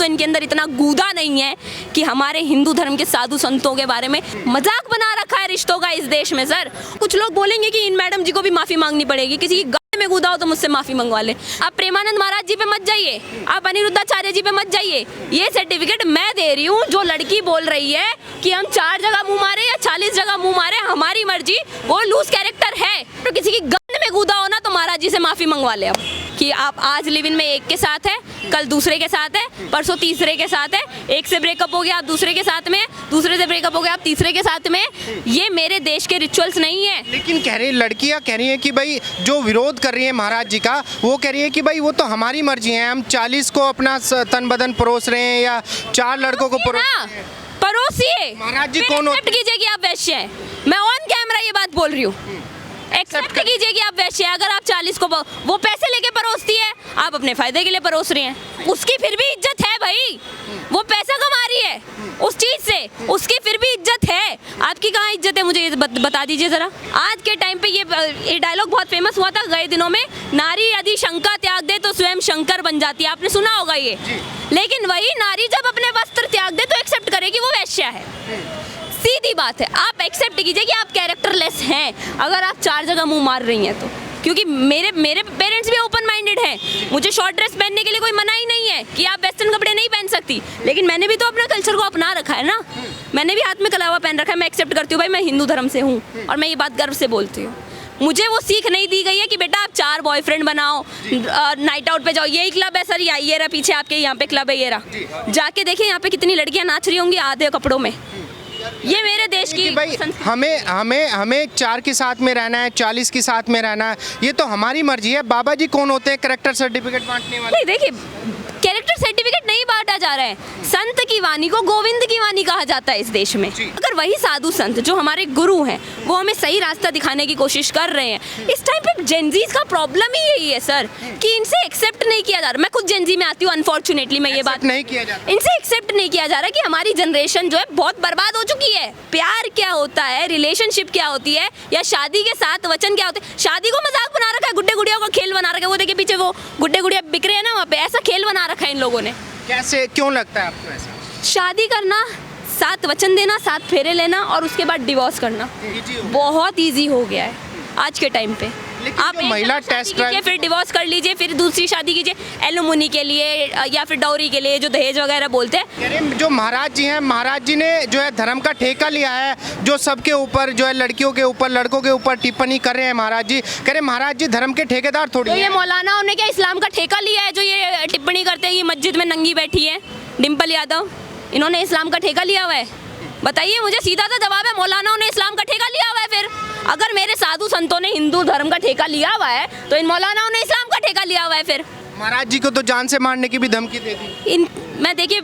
तो इनके अंदर इतना गूदा नहीं है कि हमारे हिंदू धर्म के साधु संतों के बारे में मजाक बना रखा है रिश्तों का इस देश में। सर कुछ लोग बोलेंगे कि इन मैडम जी को भी माफी मांगनी पड़ेगी, किसी की गले में गूदा हो तो मुझसे माफी मंगवा ले। आप प्रेमानंद महाराज जी पे मत जाइए, आप अनिरुद्धाचार्य जी पे मत जाइए। ये सर्टिफिकेट मैं दे रही हूँ। जो लड़की बोल रही है कि हम 4 जगह मुंह मारे या 40 जगह मुंह मारे हमारी मर्जी, वो लूज कैरेक्टर है। तो किसी की गले में गूदा हो ना तो महाराज जी से माफी मंगवा ले। अब कि आप आज लिव इन में एक के साथ है, कल दूसरे के साथ है, परसों तीसरे के साथ है, एक से ब्रेकअप हो गया आप दूसरे के साथ में, दूसरे से ब्रेकअप हो गया आप तीसरे के साथ में। ये मेरे देश के रिचुअल्स नहीं है। लेकिन कह रही लड़कियां कह रही हैं कि भाई जो विरोध कर रही है महाराज जी का, वो कह रही है कि भाई वो तो हमारी मर्जी है, हम 40 को अपना तन बदन परोस रहे हैं या 4 लड़कों को परोसिए। महाराज जी कौन एक्सेप्ट कीजिए कि आप वैश्य हैं। मैं ऑन कैमरा ये बात बोल रही हूँ। एक्सेप्ट कीजिए कि आप वैश्य हैं। अगर आप 40 को वो पैसे लेके परोसती है, आप अपने फायदे के लिए परोस रही हैं, उसकी फिर भी इज्जत है भाई। वो पैसा कमा रही है उस चीज से, उसकी फिर भी इज्जत है। आपकी कहाँ इज्जत है, मुझे ये बता दीजिए जरा। आज के टाइम पे ये डायलॉग बहुत फेमस हुआ था गए दिनों में, नारी यदि शंका त्याग दे तो स्वयं शंकर बन जाती है। आपने सुना होगा ये। लेकिन वही नारी जब अपने वस्त्र त्याग दे तो एक्सेप्ट करे कि वो वैश्य है। सीधी बात है। आप एक्सेप्ट कीजिए कि आप कैरेक्टरलेस हैं अगर आप 4 जगह मुंह मार रही हैं तो। क्योंकि मेरे पेरेंट्स भी ओपन माइंडेड हैं। मुझे शॉर्ट ड्रेस पहनने के लिए कोई मना ही नहीं है कि आप वेस्टर्न कपड़े नहीं पहन सकती, लेकिन मैंने भी तो अपने कल्चर को अपना रखा है ना। मैंने भी हाथ में कलावा पहन रखा है। मैं एक्सेप्ट करती हूँ भाई, मैं हिंदू धर्म से हूँ और मैं ये बात गर्व से बोलती हूँ। मुझे वो सीख नहीं दी गई है कि बेटा आप 4 बॉयफ्रेंड बनाओ, नाइट आउट पे जाओ। यही क्लब है सर, ये रहा पीछे आपके, यहाँ पे क्लब है, ये रहा। जाके देखिए यहाँ पे कितनी लड़कियाँ नाच रही होंगी आधे कपड़ों में। ये मेरे देश की भाई हमें 4 के साथ में रहना है, 40 के साथ में रहना है, ये तो हमारी मर्जी है। बाबा जी कौन होते हैं कैरेक्टर सर्टिफिकेट बांटने वाले? नहीं देखिए, कैरेक्टर सर्टिफिकेट नहीं बांटा जा रहा है। संत की वाणी को गोविंद की वाणी कहा जाता है इस देश में। अगर वही साधु संत जो हमारे गुरु हैं वो हमें सही रास्ता दिखाने की कोशिश कर रहे हैं, इस टाइम पे जेनजीज का प्रॉब्लम ही यही है सर कि इनसे एक्सेप्ट नहीं किया जा रहा। मैं खुद जेनजी में आती हूँ, अनफॉर्चुनेटली मैं ये बात नहीं किया जा रहा। इनसे एक्सेप्ट नहीं किया जा रहा कि हमारी जनरेशन जो है बहुत बर्बाद हो चुकी है। प्यार क्या होता है, रिलेशनशिप क्या होती है, या शादी के 7 वचन क्या होते हैं। शादी को मजाक बना रखा है, गुड्डे गुड़िया का खेल बना रखा है। वो देखिए पीछे वो गुड्डे गुड़िया बिक रहे हैं ना, वहाँ पे ऐसा खेल बना रखा है इन लोगों ने। कैसे, क्यों लगता है आपको ऐसा? शादी करना, 7 वचन देना, 7 फेरे लेना और उसके बाद डिवोर्स करना बहुत इजी हो गया है आज के टाइम पे। आप महिला टेस्ट ड्राइव, फिर डिवोर्स कर लीजिए, फिर दूसरी शादी कीजिए एलुमनी के लिए या फिर डॉरी के लिए, जो दहेज वगैरह बोलते हैं। जो महाराज जी हैं, महाराज जी ने जो है धर्म का ठेका लिया है, जो सबके ऊपर जो है लड़कियों के ऊपर, लड़कों के ऊपर टिप्पणी कर रहे हैं। महाराज जी कह रहे महाराज जी धर्म के ठेकेदार थोड़ी। तो ये मौलाना ने क्या इस्लाम का ठेका लिया है जो ये टिप्पणी करते हैं कि मस्जिद में नंगी बैठी है डिम्पल यादव? इन्होंने इस्लाम का ठेका लिया हुआ है? बताइए मुझे, सीधा सा जवाब है, मौलाना ने इस्लाम का ठेका लिया हुआ है। फिर अगर मेरे साधु संतों ने हिंदू धर्म का ठेका लिया हुआ है तो इन मौलानाओं ने इस्लाम का ठेका लिया हुआ है। फिर महाराज जी को तो जान से मारने की भी धमकी दे दी। मैं देखिए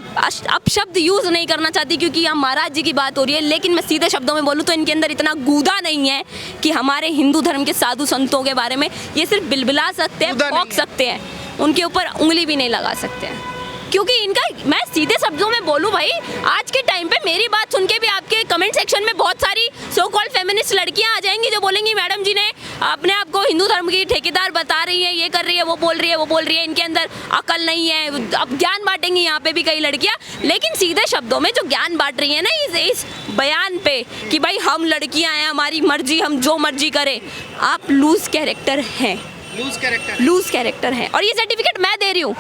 अब शब्द यूज नहीं करना चाहती क्योंकि यहाँ महाराज जी की बात हो रही है, लेकिन मैं सीधे शब्दों में बोलूँ तो इनके अंदर इतना गूदा नहीं है कि हमारे हिंदू धर्म के साधु संतों के बारे में ये सिर्फ बिलबिला सकते हैं, भौंक सकते हैं, उनके ऊपर उंगली भी नहीं लगा सकते हैं। क्योंकि इनका, मैं सीधे शब्दों में बोलूं भाई, आज के टाइम पे मेरी बात सुन के भी आपके कमेंट सेक्शन में बहुत सारी सो कॉल्ड फेमिनिस्ट लड़कियां आ जाएंगी जो बोलेंगी मैडम जी ने अपने आप को हिंदू धर्म की ठेकेदार बता रही है, ये कर रही है, वो बोल रही है, वो बोल रही है, इनके अंदर अकल नहीं है। अब ज्ञान बांटेंगी यहाँ पे भी कई लड़कियां, लेकिन सीधे शब्दों में जो ज्ञान बांट रही है ना इस बयान पे कि भाई हम लड़कियां हैं, हमारी मर्जी, हम जो मर्जी करें, आप लूज कैरेक्टर हैं, लूज कैरेक्टर हैं। और ये सर्टिफिकेट मैं दे रही हूँ।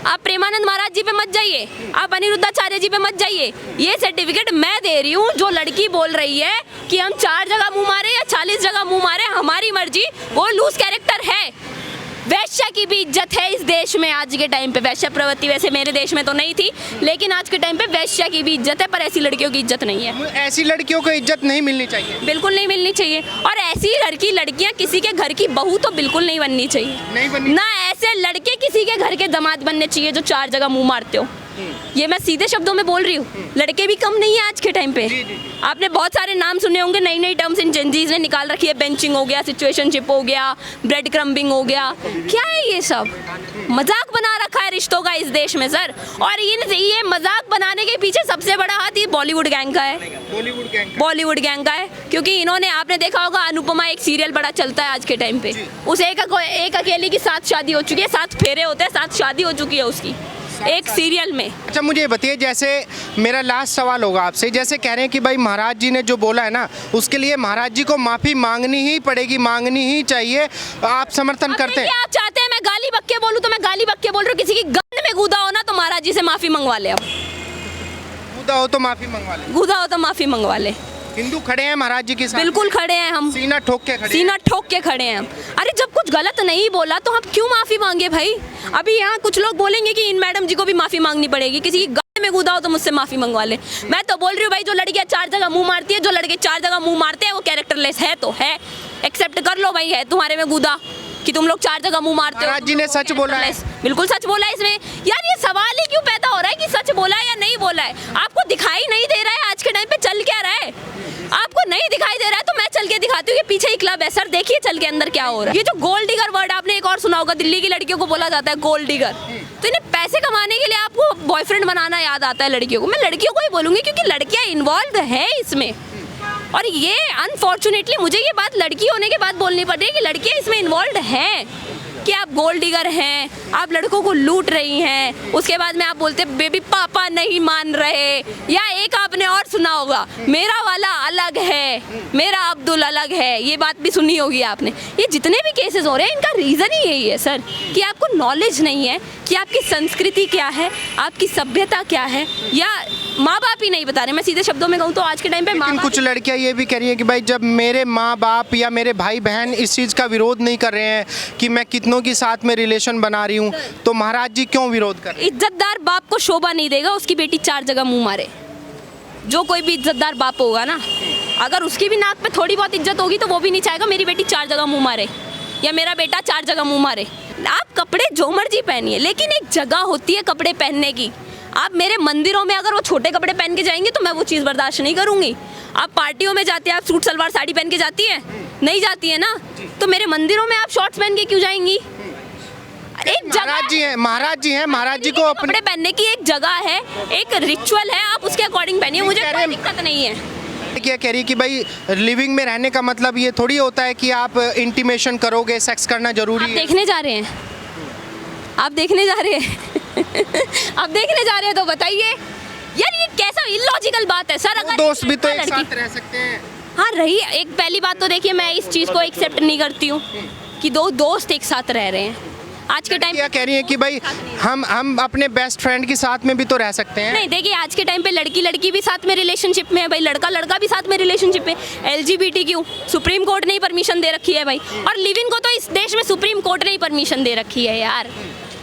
आप प्रेमानंद महाराज जी पे मत जाइए, आप अनिरुद्धाचार्य जी पे मत जाइए। ये सर्टिफिकेट मैं दे रही हूँ। जो लड़की बोल रही है कि हम 4 जगह मुंह मारे या 40 जगह मुंह मारे हमारी मर्जी, वो लूज कैरेक्टर है। वैश्या की भी इज्जत है इस देश में आज के टाइम पे। वैश्या प्रवृत्ति वैसे मेरे देश में तो नहीं थी, लेकिन आज के टाइम पे वैश्या की भी इज्जत है, पर ऐसी लड़कियों की इज्जत नहीं है। ऐसी लड़कियों को इज्जत नहीं मिलनी चाहिए, बिल्कुल नहीं मिलनी चाहिए। और ऐसी लड़कियां किसी के घर की बहू तो बिल्कुल नहीं बननी चाहिए, ना ऐसे लड़के किसी के घर के दामाद बनने चाहिए जो 4 जगह मुँह मारते हो। ये मैं सीधे शब्दों में बोल रही हूँ। लड़के भी कम नहीं है आज के टाइम पे। आपने बहुत सारे नाम सुने होंगे, नई नई टर्म्स इन जेनजीज ने निकाल रखी है। बेंचिंग हो गया, सिचुएशनशिप हो गया, ब्रेड क्रम्बिंग हो गया। क्या है ये सब? मजाक बना रखा है रिश्तों का इस देश में सर। और ये मजाक बनाने के पीछे सबसे बड़ा हाथ ये बॉलीवुड गैंग का है। बॉलीवुड गैंग का है, क्योंकि इन्होंने, आपने देखा होगा अनुपमा एक सीरियल बड़ा चलता है आज के टाइम पे। उस एक अकेली की 7 शादी हो चुकी है, 7 फेरे होते हैं, 7 शादी हो चुकी है उसकी। एक सीरियल में। अच्छा मुझे ये बताइए, जैसे मेरा लास्ट सवाल होगा आपसे, जैसे कह रहे हैं कि भाई महाराज जी ने जो बोला है ना उसके लिए महाराज जी को माफ़ी मांगनी ही पड़ेगी, मांगनी ही चाहिए, आप समर्थन करते हैं? आप चाहते हैं मैं गाली बक्के बोलूं तो मैं गाली बक्के बोल रही हूँ, किसी की गंद में गूदा हो ना तो महाराज जी से माफ़ी मंगवा ले, अब गूदा हो तो माफ़ी मंगवा ले, गूदा हो तो माफ़ी मंगवा ले। हिंदू खड़े हैं महाराज जी के साथ? बिल्कुल खड़े हैं हम, सीना ठोक के खड़े हैं। सीना ठोक के खड़े हैं हम। अरे जब कुछ गलत नहीं बोला तो हम क्यों माफ़ी मांगे भाई? अभी यहाँ कुछ लोग बोलेंगे कि इन मैडम जी को भी माफ़ी मांगनी पड़ेगी, किसी की गले में कूदा हो तो मुझसे माफ़ी मंगवा ले। मैं तो बोल रही हूँ भाई, जो लड़कियाँ 4 जगह मुंह मारती है, जो लड़के 4 जगह मुंह मारते हैं वो कैरेक्टरलेस है तो है, एक्सेप्ट कर लो भाई, है तुम्हारे में कूदा कि तुम लोग 4 जगह मुंह मारते हो। महाराज जी ने सच बोला है, बिल्कुल सच बोला है इसमें। यार ये सवाल ही क्यों पैदा हो रहा है कि सच बोला है या नहीं बोला है? आपको दिखाई नहीं दे रहा है आज के टाइम पे चल क्या रहा है? आपको नहीं दिखाई दे रहा है तो मैं चल के दिखाती हूँ कि पीछे ही क्लब है सर, देखिए चल के अंदर क्या हो रहा है। ये जो गोल्ड डिगर वर्ड आपने एक और सुना होगा, दिल्ली की लड़कियों को बोला जाता है गोल्ड डिगर, तो इन्हें पैसे कमाने के लिए आपको बॉयफ्रेंड बनाना याद आता है लड़कियों को। मैं लड़कियों को ही बोलूंगी क्योंकि लड़कियां इन्वॉल्व है इसमें, और ये अनफॉर्चुनेटली मुझे ये बात लड़की होने के बाद बोलनी पड़ रही है कि लड़कियां इसमें इन्वॉल्व हैं, कि आप गोल्ड डिगर हैं, आप लड़कों को लूट रही हैं। उसके बाद में आप बोलते हैं बेबी पापा नहीं मान रहे, या एक आपने और सुना होगा मेरा वाला अलग है, मेरा अब्दुल अलग है, ये बात भी सुनी होगी आपने। ये जितने भी केसेस हो रहे हैं इनका रीज़न ही यही है सर, कि आपको नॉलेज नहीं है कि आपकी संस्कृति क्या है, आपकी सभ्यता क्या है, या माँ बाप ही नहीं बता रहे। मैं सीधे शब्दों में कहूँ तो आज के टाइम पे लेकिन कुछ लड़कियां ये भी कह रही हैं कि भाई जब मेरे माँ बाप या मेरे भाई बहन इस चीज़ का विरोध नहीं कर रहे हैं कि मैं कितनों के साथ में रिलेशन बना रही हूँ, तो महाराज जी क्यों विरोध कर रहे हैं? इज्जतदार बाप को शोभा नहीं देगा उसकी बेटी 4 जगह मुंह मारे। जो कोई भी इज्जतदार बाप होगा ना, अगर उसकी भी नाक पे थोड़ी बहुत इज्जत होगी तो वो भी नहीं चाहेगा मेरी बेटी 4 जगह मुंह मारे या मेरा बेटा 4 जगह मुंह मारे। आप कपड़े जो मर्जी पहनिए, लेकिन एक जगह होती है कपड़े पहनने की। आप मेरे मंदिरों में अगर वो छोटे कपड़े पहन के जाएंगे तो मैं वो चीज़ बर्दाश्त नहीं करूँगी। आप पार्टियों में जाते हैं, आप सूट सलवार साड़ी पहन के जाती हैं? नहीं जाती है ना, तो मेरे मंदिरों में आप शॉर्ट्स पहन के क्यों जाएंगी? एक महाराज जी हैं, महाराज जी हैं, महाराज जी को अपने कपड़े पहनने की एक जगह है, एक रिचुअल है, आप उसके अकॉर्डिंग पहनिए, मुझे कोई दिक्कत नहीं है। क्या कह रही है कि भाई लिविंग में रहने का मतलब ये थोड़ी होता है कि आप इंटीमेशन करोगे, सेक्स करना जरूरी है। देखने जा रहे हैं, आप देखने जा रहे हैं आप देखने जा रहे हैं तो बताइए यार, ये कैसा इलॉजिकल बात है सर? अगर दोस्त भी तो एक साथ रह सकते हैं। हाँ रही, एक पहली बात तो देखिए मैं इस चीज़ को एक्सेप्ट नहीं करती हूँ कि 2 दोस्त एक साथ रह रहे हैं। आज के टाइम क्या कह रही है कि भाई हम अपने बेस्ट फ्रेंड के साथ में भी तो रह सकते हैं? नहीं, देखिए आज के टाइम पे लड़की भी साथ में रिलेशनशिप में है भाई, लड़का भी साथ में रिलेशनशिप में। LGBTQ सुप्रीम कोर्ट ने ही परमिशन दे रखी है भाई, और लिव इन को तो इस देश में सुप्रीम कोर्ट ने ही परमिशन दे रखी है यार।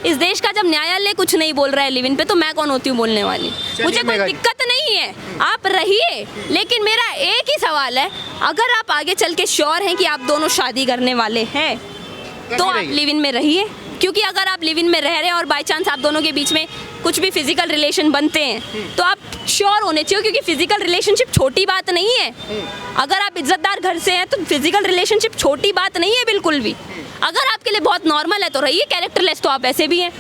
इस देश का जब न्यायालय कुछ नहीं बोल रहा है लिव इन पे, तो मैं कौन होती हूँ बोलने वाली? मुझे कोई दिक्कत नहीं है, आप रहिए, लेकिन मेरा एक ही सवाल है, अगर आप आगे चल के श्योर हैं कि आप दोनों शादी करने वाले हैं तो आप लिव इन में रहिए। क्योंकि अगर आप लिव इन में रह रहे हैं और बाई चांस आप दोनों के बीच में कुछ भी फिजिकल रिलेशन बनते हैं तो आप श्योर होने चाहिए, क्योंकि फिजिकल रिलेशनशिप छोटी बात नहीं है। अगर आप इज्जतदार घर से हैं तो फिजिकल रिलेशनशिप छोटी बात नहीं है बिल्कुल भी। अगर आपके लिए बहुत नॉर्मल है तो रहिए, कैरेक्टरलेस तो आप ऐसे भी हैं।